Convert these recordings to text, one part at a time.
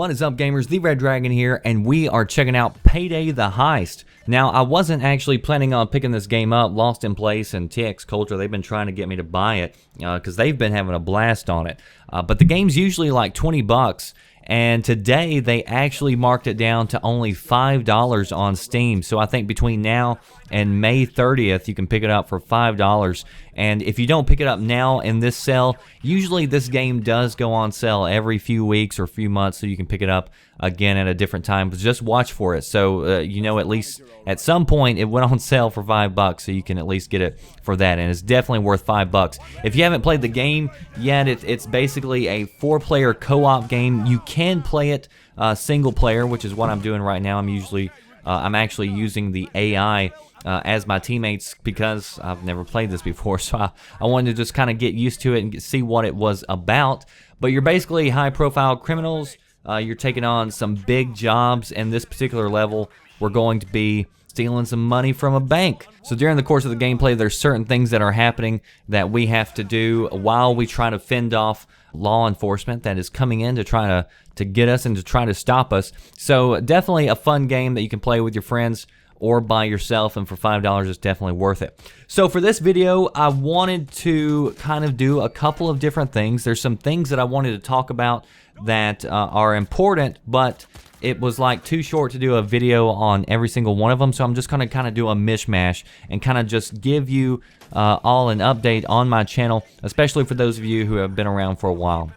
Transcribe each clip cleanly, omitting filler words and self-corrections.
What is up, gamers? The Red Dragon here, and we are checking out Payday The Heist. Now, I wasn't actually planning on picking this game up. Lost in Place and TX Culture, they've been trying to get me to buy it because they've been having a blast on it. But the game's usually like 20 bucks, and today they actually marked it down to only $5 on Steam. So I think between now and May 30th, you can pick it up for $5. And if you don't pick it up now in this sale, usually this game does go on sale every few weeks or few months, so you can pick it up again at a different time. But just watch for it, so you know at least at some point it went on sale for $5, so you can at least get it for that, and it's definitely worth $5. If you haven't played the game yet, it's basically a 4-player co-op game. You can play it single player, which is what I'm doing right now. I'm actually using the AI as my teammates because I've never played this before, so I wanted to just kind of get used to it and see what it was about. But you're basically high-profile criminals. You're taking on some big jobs, and this particular level, we're going to be stealing some money from a bank. So during the course of the gameplay, there's certain things that are happening that we have to do while we try to fend off law enforcement that is coming in to try to get us and to try to stop us. So definitely a fun game that you can play with your friends or by yourself, and for $5 it's definitely worth it. So for this video, I wanted to kind of do a couple of different things. There's some things that I wanted to talk about that are important, but it was like too short to do a video on every single one of them, so I'm just gonna kind of do a mishmash and kind of just give you all an update on my channel, especially for those of you who have been around for a while.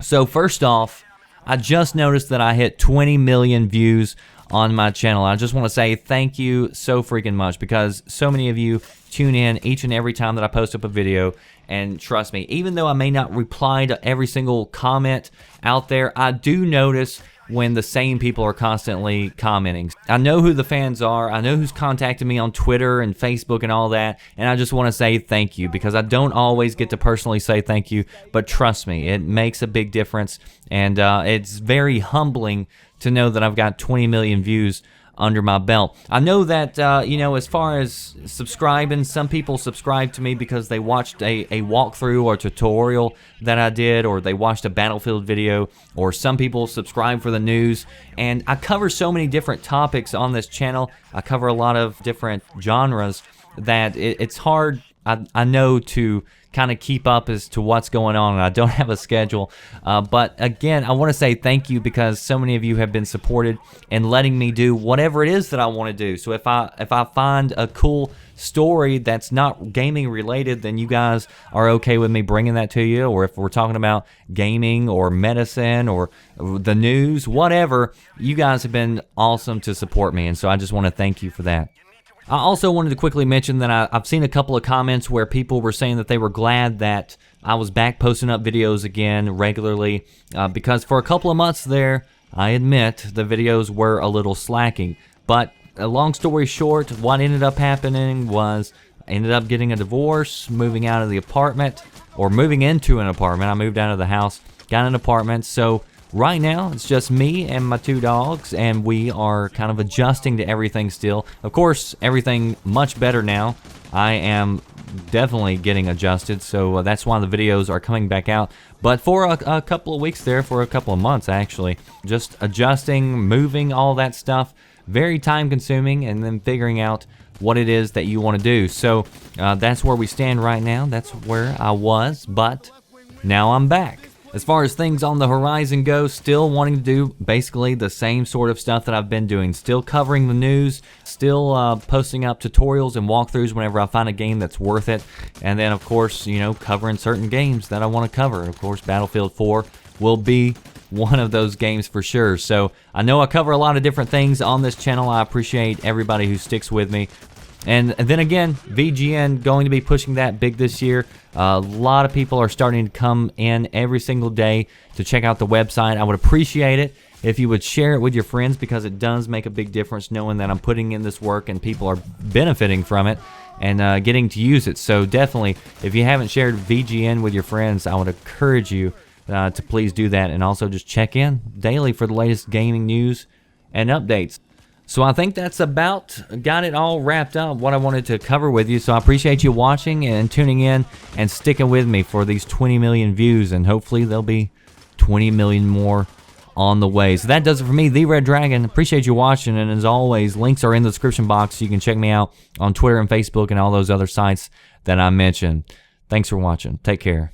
So first off, I just noticed that I hit 20 million views on my channel. I just want to say thank you so freaking much, because so many of you tune in each and every time that I post up a video, and trust me, even though I may not reply to every single comment out there, I do notice when the same people are constantly commenting. I know who the fans are, I know who's contacted me on Twitter and Facebook and all that, and I just want to say thank you, because I don't always get to personally say thank you, but trust me, it makes a big difference, and it's very humbling to know that I've got 20 million views under my belt. I know that, you know, as far as subscribing, some people subscribe to me because they watched a walkthrough or tutorial that I did, or they watched a Battlefield video, or some people subscribe for the news. And I cover so many different topics on this channel. I cover a lot of different genres that it's hard, I know, to kind of keep up as to what's going on, and I don't have a schedule. But again, I want to say thank you, because so many of you have been supported in letting me do whatever it is that I want to do. So if I find a cool story that's not gaming related, then you guys are okay with me bringing that to you. Or if we're talking about gaming or medicine or the news, whatever, you guys have been awesome to support me, and so I just want to thank you for that. I also wanted to quickly mention that I've seen a couple of comments where people were saying that they were glad that I was back posting up videos again regularly, because for a couple of months there, I admit, the videos were a little slacking. But long story short, what ended up happening was I ended up getting a divorce, moving out of the apartment, or moving into an apartment. I moved out of the house, got an apartment, so right now, it's just me and my 2 dogs, and we are kind of adjusting to everything still. Of course, everything much better now. I am definitely getting adjusted, so that's why the videos are coming back out. But for a couple of weeks there, for a couple of months actually, just adjusting, moving, all that stuff, very time consuming, and then figuring out what it is that you want to do. So that's where we stand right now. That's where I was, but now I'm back. As far as things on the horizon go, still wanting to do basically the same sort of stuff that I've been doing. Still covering the news, still posting up tutorials and walkthroughs whenever I find a game that's worth it. And then, of course, you know, covering certain games that I want to cover. Of course, Battlefield 4 will be one of those games for sure. So I know I cover a lot of different things on this channel. I appreciate everybody who sticks with me. And then again, VGN going to be pushing that big this year. A lot of people are starting to come in every single day to check out the website. I would appreciate it if you would share it with your friends, because it does make a big difference knowing that I'm putting in this work and people are benefiting from it and getting to use it. So definitely, if you haven't shared VGN with your friends, I would encourage you to please do that, and also just check in daily for the latest gaming news and updates. So I think that's about got it all wrapped up, what I wanted to cover with you. So I appreciate you watching and tuning in and sticking with me for these 20 million views, and hopefully there'll be 20 million more on the way. So that does it for me, The Red Dragon. Appreciate you watching, and as always, links are in the description box. You can check me out on Twitter and Facebook and all those other sites that I mentioned. Thanks for watching. Take care.